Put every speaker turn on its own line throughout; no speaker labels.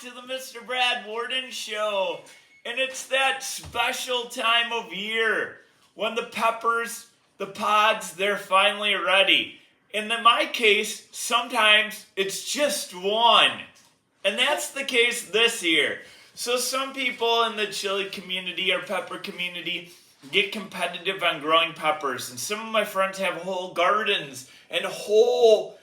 back to the Mr. Brad Worden Show. And it's that special time of year when the peppers, the pods, they're finally ready. And in my case, sometimes it's just one. And that's the case this year. So some people in the chili community or pepper community get competitive on growing peppers. And some of my friends have whole gardens and whole,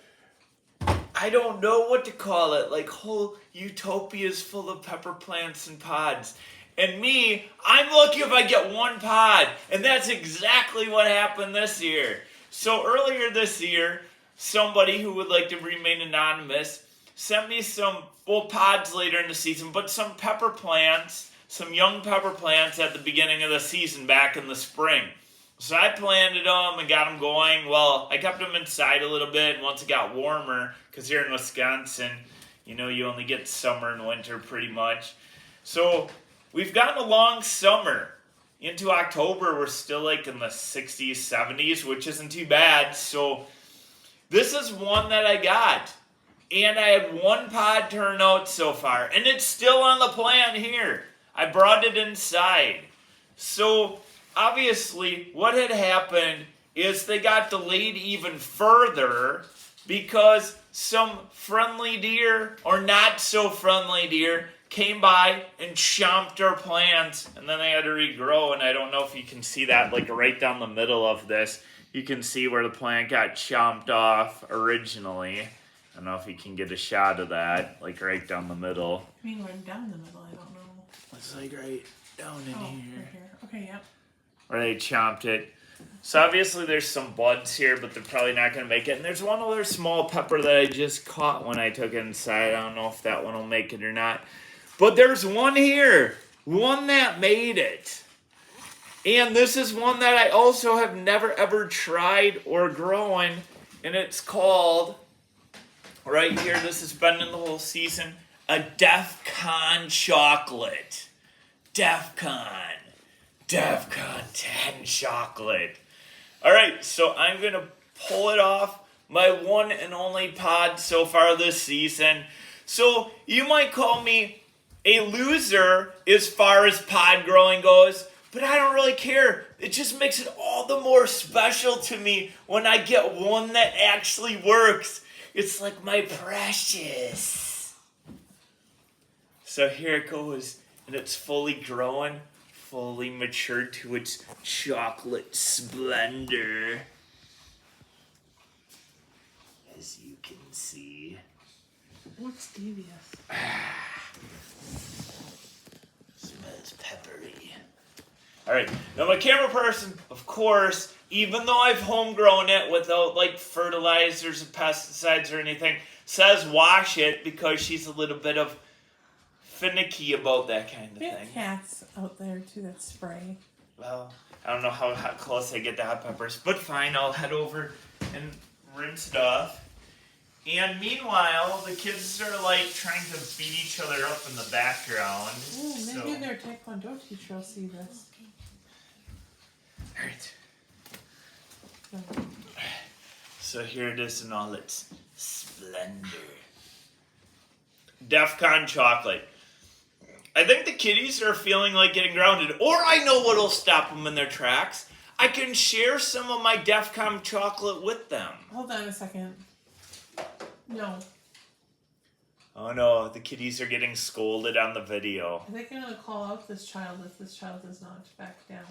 I don't know what to call it, like whole utopias full of pepper plants and pods. And me, I'm lucky if I get one pod. And that's exactly what happened this year. So earlier this year, somebody who would like to remain anonymous sent me some, pods later in the season, but some pepper plants, some young pepper plants at the beginning of the season back in the spring. So I planted them and got them going. Well, I kept them inside a little bit once it got warmer, because here in Wisconsin, you only get summer and winter pretty much. So we've gotten a long summer. Into October, we're still like in the 60s, 70s, which isn't too bad. So this is one that I got. And I had one pod turn out so far. And it's still on the plant here. I brought it inside. So obviously what had happened is they got delayed even further because some friendly deer or not so friendly deer came by and chomped our plants, and then they had to regrow. And I don't know if you can see that, like right down the middle of this. You can see where the plant got chomped off originally. I don't know if you can get a shot of that, like right down the middle.
I mean, right down the middle, I don't know.
It's like right down in here.
Right here. Okay, yep.
Where they chomped it. So obviously there's some buds here, but they're probably not going to make it. And there's one other small pepper that I just caught when I took it inside. I don't know if that one will make it or not. But there's one here. One that made it. And this is one that I also have never ever tried or grown. And it's called, right here, this has been in the whole season, a Defcon Chocolate. Defcon 10 Chocolate. Alright, so I'm going to pull it off. My one and only pod so far this season. So you might call me a loser as far as pod growing goes, but I don't really care. It just makes it all the more special to me when I get one that actually works. It's like my precious. So here it goes, and it's fully grown, fully matured to its chocolate splendor. As you can see.
What's devious?
Smells peppery. Alright, now my camera person, of course, even though I've homegrown it without like fertilizers and pesticides or anything, says wash it because she's a little bit of finicky about that kind of
We have
thing.
cats out there too that spray.
Well, I don't know how close I get to hot peppers, but fine, I'll head over and rinse it off. And meanwhile, the kids are like trying to beat each other up in the background.
Ooh, maybe their Taekwondo teacher will see this.
Alright. So here it is in all its splendor. Defcon Chocolate. I think the kitties are feeling like getting grounded. Or I know what'll stop them in their tracks. I can share some of my Defcon Chocolate with them.
Hold on a second. No.
Oh no, the kitties are getting scolded on the video.
I think I'm going to call out this child if this child does not back down.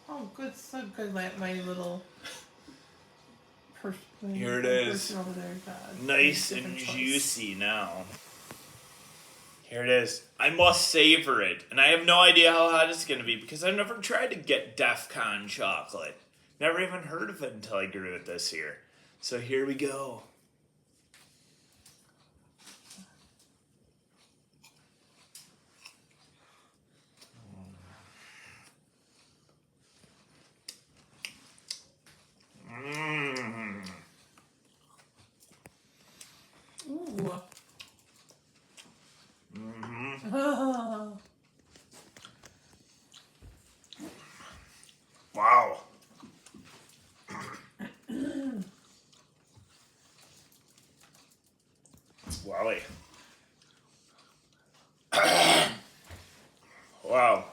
Oh, good, so good, my little person.
Here it is.
Over there,
Nice and juicy now. Here it is. I must savor it. And I have no idea how hot it's going to be because I've never tried to get Defcon Chocolate. Never even heard of it until I grew it this year. So here we go.
Ooh.
Wow. golly. Wow.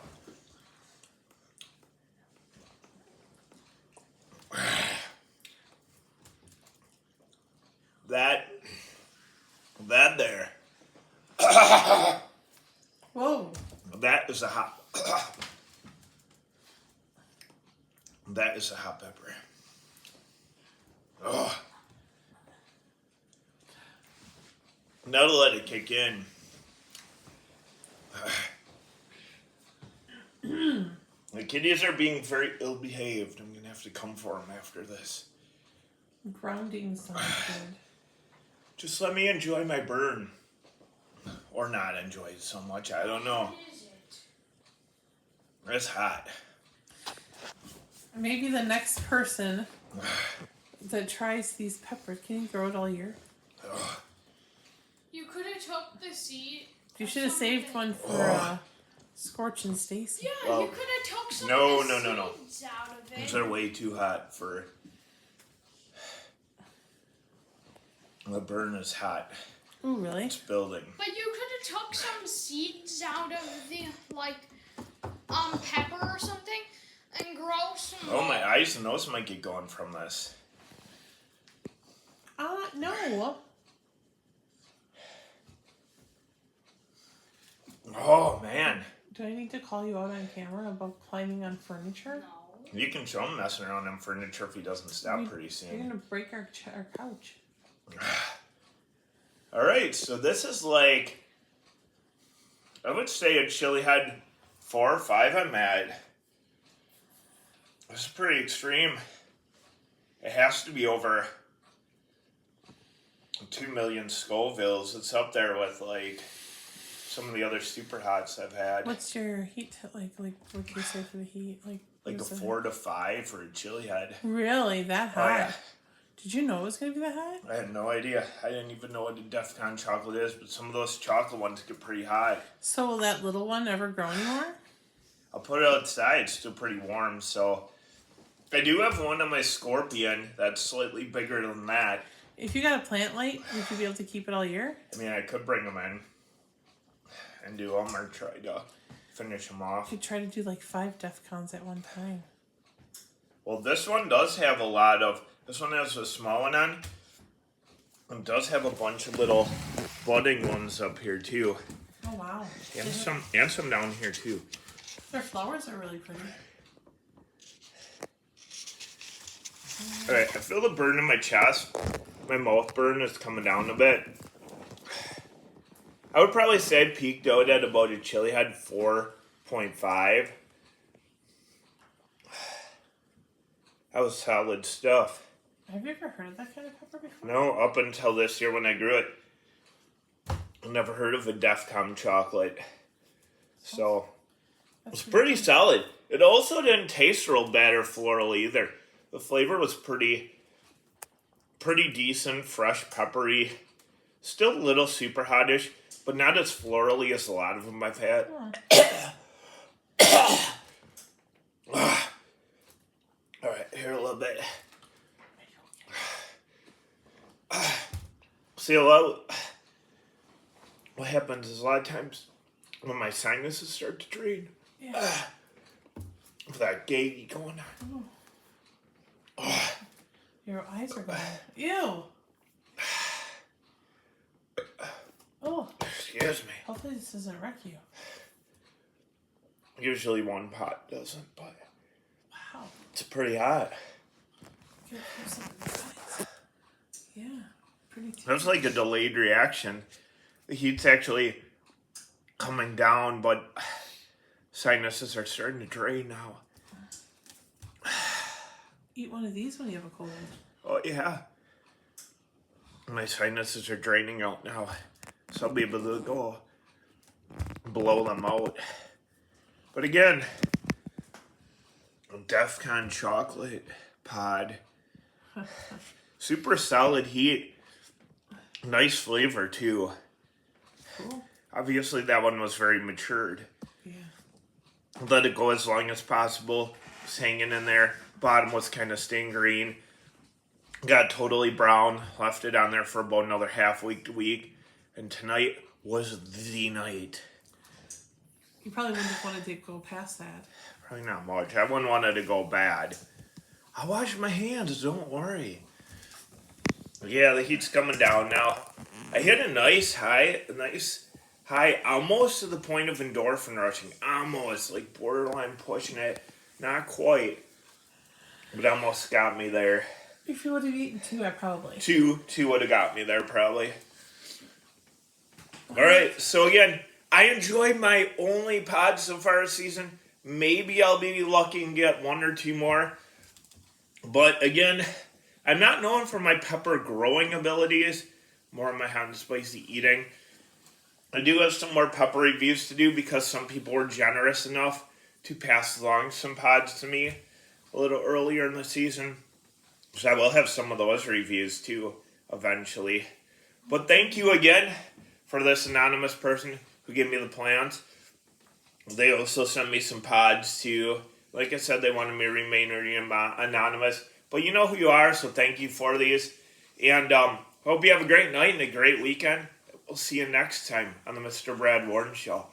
That there.
Whoa.
That is a hot. That is a hot pepper. Oh. Now to let it kick in. The kitties are being very ill-behaved. I'm gonna have to come for them after this.
Grounding sounds good.
Just let me enjoy my burn. Or not enjoy it so much, I don't know.
What is it?
It's hot.
Maybe the next person that tries these peppers, can you grow it all year?
Ugh.
You could have took the seed.
You
of
should have
some
saved
of the-
one for Scorch and Stacy.
Yeah,
Well,
you could have took some
no,
of the
no, no, no.
seeds out of it.
These are way too hot for... The burn is hot.
Oh, really?
It's building.
But you could have took some seeds out of the pepper or something and grow some.
Oh, my eyes and nose might get going from this.
No.
Oh, man.
Do I need to call you out on camera about climbing on furniture?
No.
You can show him messing around on furniture if he doesn't stop pretty
You're
soon.
gonna break our couch.
Alright, so this is like... I would say a chili had 4 or 5 I'm at. This is pretty extreme. It has to be over 2 million Scovilles. It's up there with like some of the other super hots I've had.
What's your heat like? Like, what do you say for the heat? Like
Like a
what's the-
4 to 5 for a chili head.
Really, that hot?
Oh, yeah.
Did you know it was gonna be that hot?
I had no idea. I didn't even know what a Defcon chocolate is, but some of those chocolate ones get pretty hot.
So will that little one never grow anymore?
I'll put it outside. It's still pretty warm, so... I do have one on my Scorpion that's slightly bigger than that.
If you got a plant light, would you be able to keep it all year?
I mean, I could bring them in and do them or try to finish them
You
off.
could try to do like 5 Defcons at one time.
Well, this one does have a lot of... This one has a small one on. It does have a bunch of little budding ones up here, too.
Oh wow!
And some down here, too.
Their flowers are really pretty.
Alright, I feel the burn in my chest. My mouth burn is coming down a bit. I would probably say I peaked out at about a chili head 4.5. That was solid stuff.
Have you ever heard of that kind of pepper before?
No, up until this year when I grew it. I never heard of a Defcon chocolate. So,
That's
it's pretty solid. It also didn't taste real bad or floral either. The flavor was pretty decent, fresh, peppery. Still a little super hottish, but not as florally as a lot of them I've had. Alright, here a little bit. See, what happens is a lot of times when my sinuses start to drain,
Yeah.
with that gaggy going on.
Your eyes are going. Ew. Oh,
Excuse me.
hopefully this doesn't wreck you.
Usually one pot doesn't, but
Wow.
it's pretty hot.
Get close up to your eyes. Yeah. Pretty
That's like a delayed reaction. The heat's actually coming down, but sinuses are starting to drain now.
Eat one of these when you have a cold.
Oh, yeah. My sinuses are draining out now. So I'll be able to go blow them out. But again, Defcon chocolate pod. Super solid heat. Nice flavor, too.
Cool.
Obviously, that one was very matured.
Yeah.
Let it go as long as possible. It's hanging in there. Bottom was kind of stained green. Got totally brown. Left it on there for about another half week to week. And tonight was the night.
You probably wouldn't have wanted to go past that.
Probably not much. I wouldn't want it to go bad. I wash my hands, don't worry. Yeah, the heat's coming down now. I hit a nice high, almost to the point of endorphin rushing. Almost, like borderline pushing it. Not quite. But almost got me there.
If you would have eaten two, I probably.
Two would have got me there, probably. Alright, so again, I enjoyed my only pod so far this season. Maybe I'll be lucky and get one or two more. But again, I'm not known for my pepper growing abilities. More of my hot and spicy eating. I do have some more pepper reviews to do because some people were generous enough to pass along some pods to me a little earlier in the season. So I will have some of those reviews too eventually. But thank you again for this anonymous person who gave me the plans. They also sent me some pods too. Like I said, they wanted me to remain anonymous. But you know who you are, so thank you for these. And hope you have a great night and a great weekend. We'll see you next time on the Mr. Brad Worden Show.